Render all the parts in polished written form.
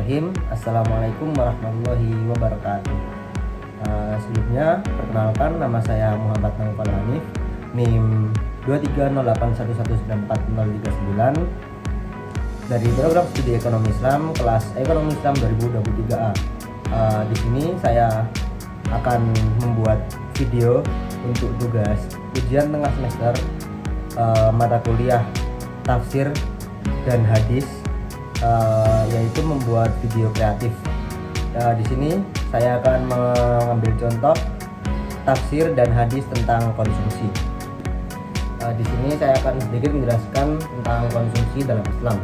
Bismillahirrahmanirrahim. Assalamualaikum warahmatullahi wabarakatuh. Sebelumnya perkenalkan, nama saya Muhammad Naufal Hanif, NIM 23081194039 dari program studi Ekonomi Islam kelas Ekonomi Islam 2023A. Di sini saya akan membuat video untuk tugas ujian tengah semester mata kuliah tafsir dan hadis, yaitu membuat video kreatif. Di sini saya akan mengambil contoh tafsir dan hadis tentang konsumsi. Di sini saya akan sedikit menjelaskan tentang konsumsi dalam Islam.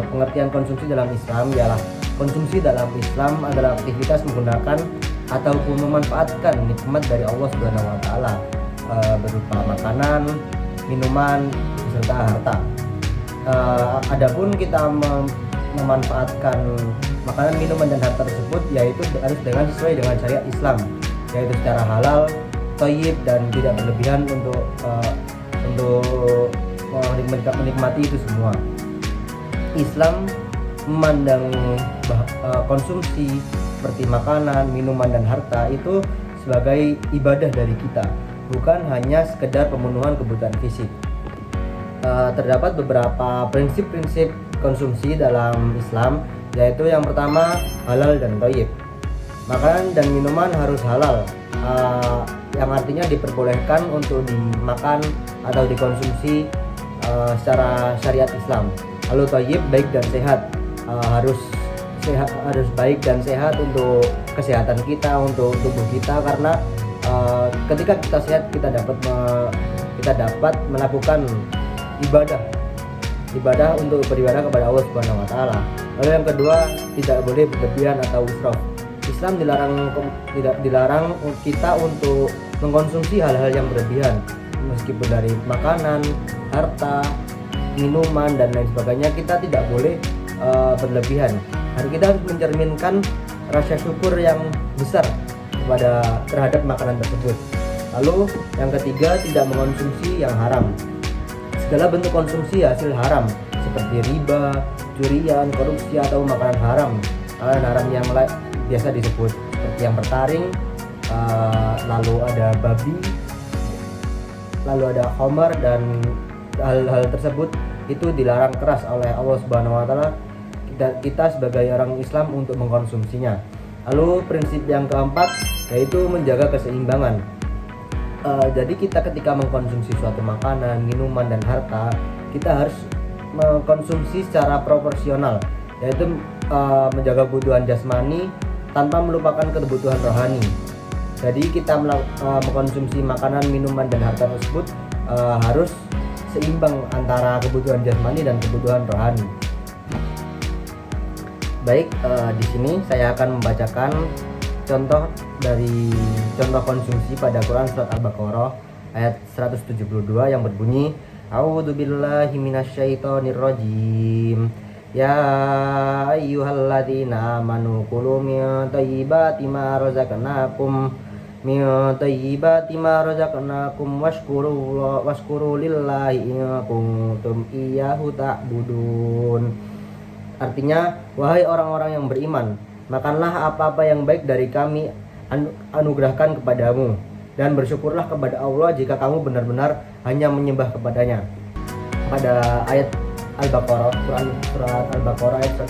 Pengertian konsumsi dalam Islam ialah konsumsi dalam Islam adalah aktivitas menggunakan ataupun memanfaatkan nikmat dari Allah Subhanahu wa taala, berupa makanan, minuman, serta harta. Adapun kita memanfaatkan makanan, minuman, dan harta tersebut yaitu harus sesuai dengan syariat Islam, yaitu secara halal, thayyib, dan tidak berlebihan untuk menikmati itu semua. Islam memandang konsumsi seperti makanan, minuman, dan harta itu sebagai ibadah dari kita, bukan hanya sekedar pemenuhan kebutuhan fisik. Terdapat beberapa prinsip-prinsip konsumsi dalam Islam, yaitu yang pertama halal dan thayyib. Makanan dan minuman harus halal, yang artinya diperbolehkan untuk dimakan atau dikonsumsi secara syariat Islam. Lalu thayyib, baik dan sehat, harus baik dan sehat untuk kesehatan kita, untuk tubuh kita, karena ketika kita sehat kita dapat melakukan ibadah untuk beribadah kepada Allah Subhanahu wa taala. Lalu yang kedua, tidak boleh berlebihan atau israf. Islam dilarang kita untuk mengkonsumsi hal-hal yang berlebihan, meskipun dari makanan, harta, minuman, dan lain sebagainya. Kita tidak boleh berlebihan. Kita harus mencerminkan rasa syukur yang besar terhadap makanan tersebut. Lalu yang ketiga, tidak mengkonsumsi yang haram. Segala bentuk konsumsi hasil haram seperti riba, curian, korupsi, atau makanan haram yang biasa disebut seperti yang bertaring, lalu ada babi, lalu ada khamar, dan hal-hal tersebut itu dilarang keras oleh Allah Subhanahu wa taala kita sebagai orang Islam untuk mengkonsumsinya. Lalu prinsip yang keempat yaitu menjaga keseimbangan. Jadi kita ketika mengkonsumsi suatu makanan, minuman, dan harta, kita harus mengkonsumsi secara proporsional, yaitu menjaga kebutuhan jasmani tanpa melupakan kebutuhan rohani. Jadi kita mengkonsumsi makanan, minuman, dan harta tersebut harus seimbang antara kebutuhan jasmani dan kebutuhan rohani. Baik, di sini saya akan membacakan contoh konsumsi pada Quran surat Al-Baqarah ayat 172 yang berbunyi, A'udzubillahi minasyaitonirrajim. Ya ayyuhalladzina amanu kulu min thayyibati ma razaqnakum washkuru lillahi in kuntum iyyahu ta'budun. Artinya, wahai orang-orang yang beriman, makanlah apa-apa yang baik dari kami anugerahkan kepadamu, dan bersyukurlah kepada Allah jika kamu benar-benar hanya menyembah kepadanya. Pada ayat Al-Baqarah, surat Al-Baqarah ayat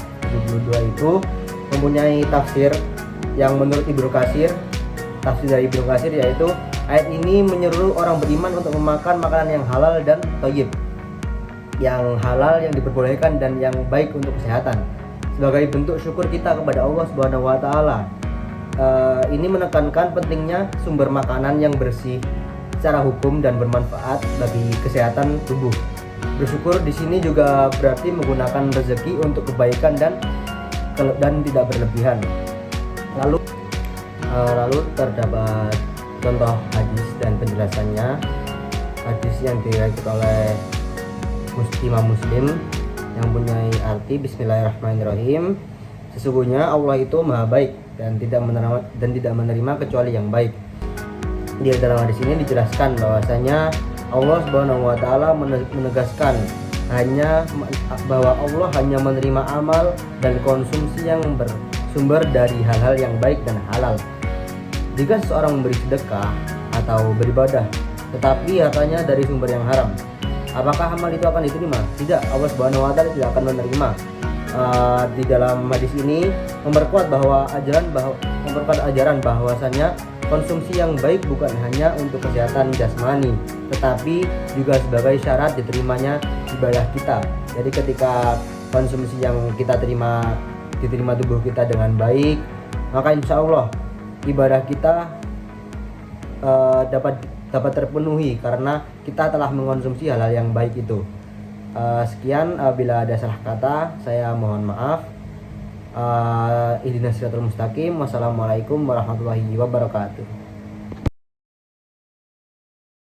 72 itu mempunyai tafsir yang menurut Ibnu Katsir, tafsir dari Ibnu Katsir, yaitu ayat ini menyeru orang beriman untuk memakan makanan yang halal dan thayyib, yang halal, yang diperbolehkan, dan yang baik untuk kesehatan, sebagai bentuk syukur kita kepada Allah Subhanahu wa taala. Ini menekankan pentingnya sumber makanan yang bersih secara hukum dan bermanfaat bagi kesehatan tubuh. Bersyukur di sini juga berarti menggunakan rezeki untuk kebaikan dan tidak berlebihan. Lalu terdapat contoh hadis dan penjelasannya. Hadis yang diriwayatkan oleh Imam Muslim yang mempunyai arti, Bismillahirrahmanirrahim. Sesungguhnya Allah itu maha baik dan tidak menerima kecuali yang baik. Di dalam hadis ini dijelaskan bahwasanya Allah Subhanahu wa taala menegaskan bahwa Allah hanya menerima amal dan konsumsi yang bersumber dari hal-hal yang baik dan halal. Jika seseorang memberi sedekah atau beribadah tetapi hartanya dari sumber yang haram, apakah amal itu akan diterima? Tidak, Allah Subhanahu wa taala tidak akan menerima. Di dalam hadis ini memperkuat ajaran bahwasanya konsumsi yang baik bukan hanya untuk kesehatan jasmani, tetapi juga sebagai syarat diterimanya ibadah kita. Jadi ketika konsumsi yang kita diterima tubuh kita dengan baik, maka insya Allah ibadah kita dapat terpenuhi karena kita telah mengkonsumsi hal-hal yang baik itu. Sekian, bila ada salah kata saya mohon maaf. Ihdinas siratal mustaqim. Wassalamualaikum warahmatullahi wabarakatuh.